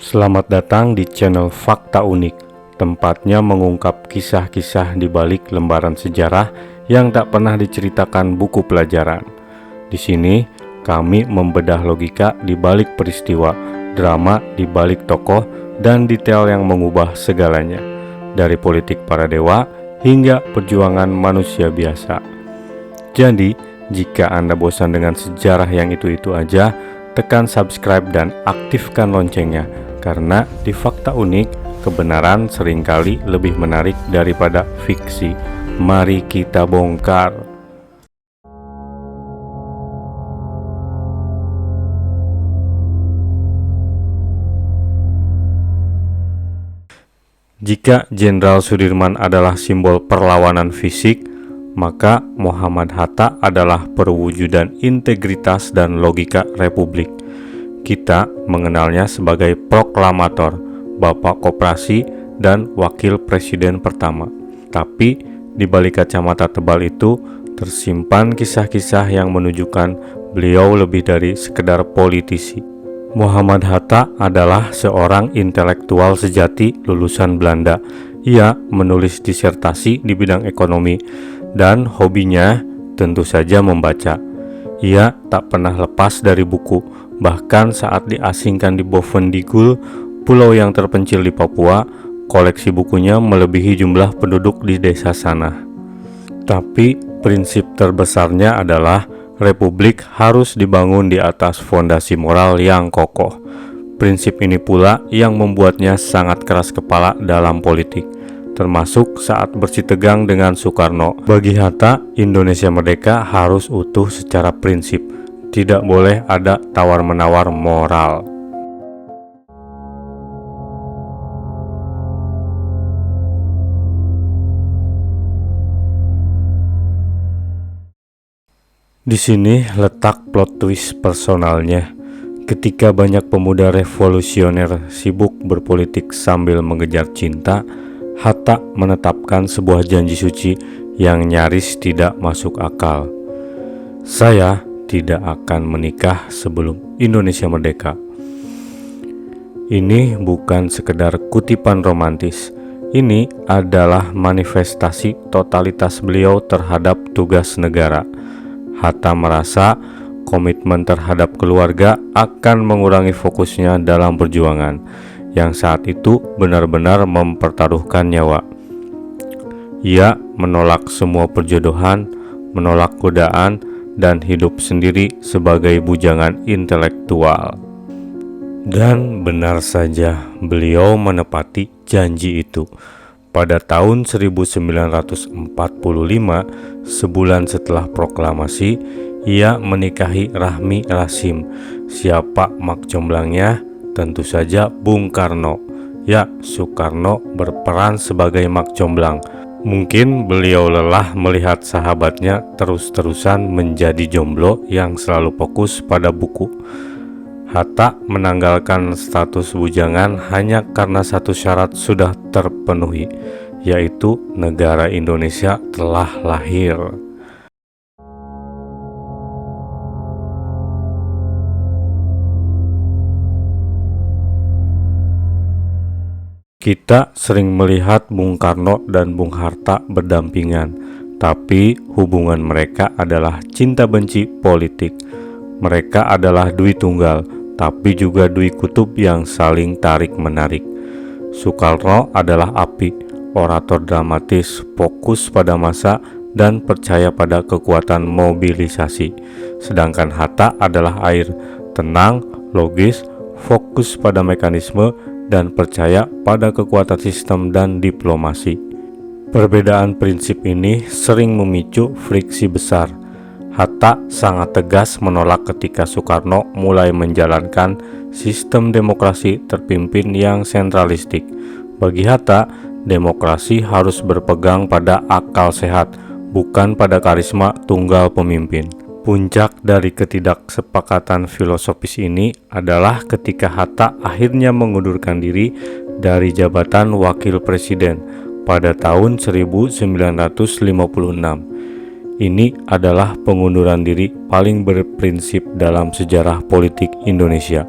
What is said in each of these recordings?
Selamat datang di channel Fakta Unik, tempatnya mengungkap kisah-kisah di balik lembaran sejarah yang tak pernah diceritakan buku pelajaran. Di sini, kami membedah logika di balik peristiwa, drama di balik tokoh, dan detail yang mengubah segalanya, dari politik para dewa hingga perjuangan manusia biasa. Jadi, jika Anda bosan dengan sejarah yang itu-itu aja, tekan subscribe dan aktifkan loncengnya. Karena di Fakta Unik, kebenaran seringkali lebih menarik daripada fiksi. Mari kita bongkar. Jika Jenderal Sudirman adalah simbol perlawanan fisik, maka Muhammad Hatta adalah perwujudan integritas dan logika republik. Kita mengenalnya sebagai proklamator, bapak koperasi, dan wakil presiden pertama. Tapi di balik kacamata tebal itu tersimpan kisah-kisah yang menunjukkan beliau lebih dari sekedar politisi. Muhammad Hatta adalah seorang intelektual sejati lulusan Belanda. Ia menulis disertasi di bidang ekonomi dan hobinya tentu saja membaca. Ia tak pernah lepas dari buku, bahkan saat diasingkan di Bovendigul, pulau yang terpencil di Papua, koleksi bukunya melebihi jumlah penduduk di desa sana. Tapi prinsip terbesarnya adalah republik harus dibangun di atas fondasi moral yang kokoh. Prinsip ini pula yang membuatnya sangat keras kepala dalam politik, termasuk saat bersitegang dengan Soekarno. Bagi Hatta, Indonesia merdeka harus utuh secara prinsip, tidak boleh ada tawar-menawar moral. Di sini letak plot twist personalnya. Ketika banyak pemuda revolusioner sibuk berpolitik sambil mengejar cinta, Hatta menetapkan sebuah janji suci yang nyaris tidak masuk akal. Saya tidak akan menikah sebelum Indonesia merdeka. Ini bukan sekedar kutipan romantis. Ini adalah manifestasi totalitas beliau terhadap tugas negara. Hatta merasa komitmen terhadap keluarga akan mengurangi fokusnya dalam perjuangan yang saat itu benar-benar mempertaruhkan nyawa. Ia menolak semua perjodohan, menolak godaan, dan hidup sendiri sebagai bujangan intelektual. Dan benar saja, beliau menepati janji itu. Pada tahun 1945, sebulan setelah proklamasi, ia menikahi Rahmi Rasim. Siapa mak comblangnya? Tentu saja Bung Karno. Ya, Soekarno berperan sebagai mak comblang. Mungkin beliau lelah melihat sahabatnya terus-terusan menjadi jomblo yang selalu fokus pada buku. Hatta menanggalkan status bujangan hanya karena satu syarat sudah terpenuhi, yaitu negara Indonesia telah lahir. Kita sering melihat Bung Karno dan Bung Hatta berdampingan, tapi hubungan mereka adalah cinta benci politik. Mereka adalah dui tunggal, tapi juga dui kutub yang saling tarik-menarik. Soekarno adalah api, orator dramatis, fokus pada massa, dan percaya pada kekuatan mobilisasi. Sedangkan Hatta adalah air, tenang, logis, fokus pada mekanisme, dan percaya pada kekuatan sistem dan diplomasi. Perbedaan prinsip ini sering memicu friksi besar. Hatta sangat tegas menolak ketika Soekarno mulai menjalankan sistem demokrasi terpimpin yang sentralistik. Bagi Hatta, demokrasi harus berpegang pada akal sehat, bukan pada karisma tunggal pemimpin. Puncak dari ketidaksepakatan filosofis ini adalah ketika Hatta akhirnya mengundurkan diri dari jabatan wakil presiden pada tahun 1956. Ini adalah pengunduran diri paling berprinsip dalam sejarah politik Indonesia.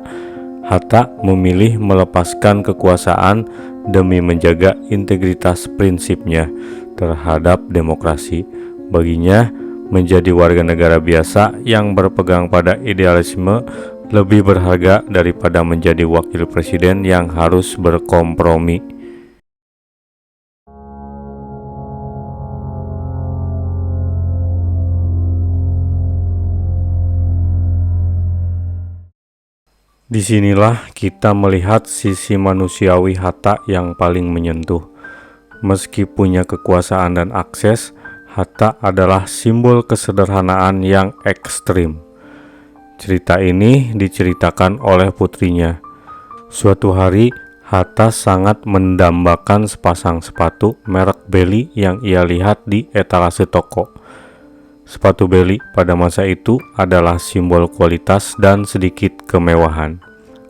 Hatta memilih melepaskan kekuasaan demi menjaga integritas prinsipnya terhadap demokrasi. Baginya, menjadi warga negara biasa yang berpegang pada idealisme lebih berharga daripada menjadi wakil presiden yang harus berkompromi. Disinilah kita melihat sisi manusiawi Hatta yang paling menyentuh. Meski punya kekuasaan dan akses, Hatta adalah simbol kesederhanaan yang ekstrim. Cerita ini diceritakan oleh putrinya. Suatu hari, Hatta sangat mendambakan sepasang sepatu merek Belly yang ia lihat di etalase toko. Sepatu Belly pada masa itu adalah simbol kualitas dan sedikit kemewahan.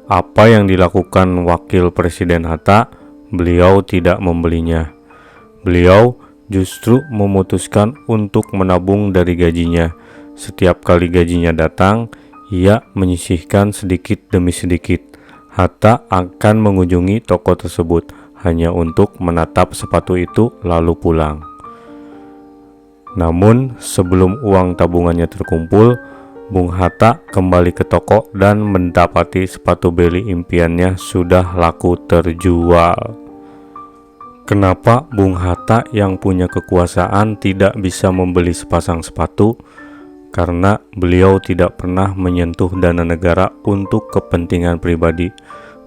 Apa yang dilakukan wakil presiden Hatta? Beliau tidak membelinya. Beliau justru memutuskan untuk menabung dari gajinya. Setiap kali gajinya datang, ia menyisihkan sedikit demi sedikit. Hatta akan mengunjungi toko tersebut hanya untuk menatap sepatu itu lalu pulang. Namun sebelum uang tabungannya terkumpul, Bung Hatta kembali ke toko dan mendapati sepatu Belly impiannya sudah laku terjual. Kenapa Bung Hatta yang punya kekuasaan tidak bisa membeli sepasang sepatu? Karena beliau tidak pernah menyentuh dana negara untuk kepentingan pribadi.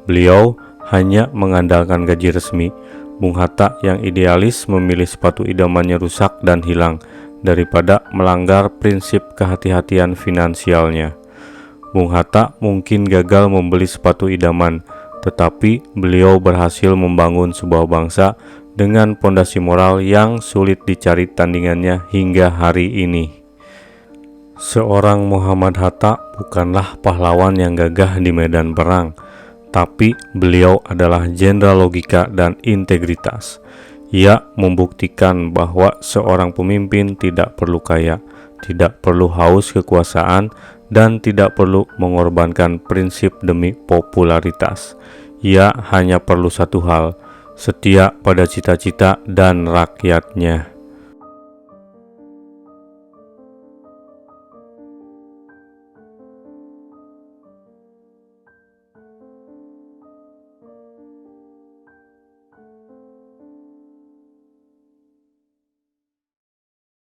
Beliau hanya mengandalkan gaji resmi. Bung Hatta yang idealis memilih sepatu idamannya rusak dan hilang daripada melanggar prinsip kehati-hatian finansialnya. Bung Hatta mungkin gagal membeli sepatu idaman, tetapi beliau berhasil membangun sebuah bangsa dengan pondasi moral yang sulit dicari tandingannya hingga hari ini. Seorang Muhammad Hatta bukanlah pahlawan yang gagah di medan perang, tapi beliau adalah jenderal logika dan integritas. Ia membuktikan bahwa seorang pemimpin tidak perlu kaya, tidak perlu haus kekuasaan, dan tidak perlu mengorbankan prinsip demi popularitas. Ia hanya perlu satu hal, setia pada cita-cita dan rakyatnya.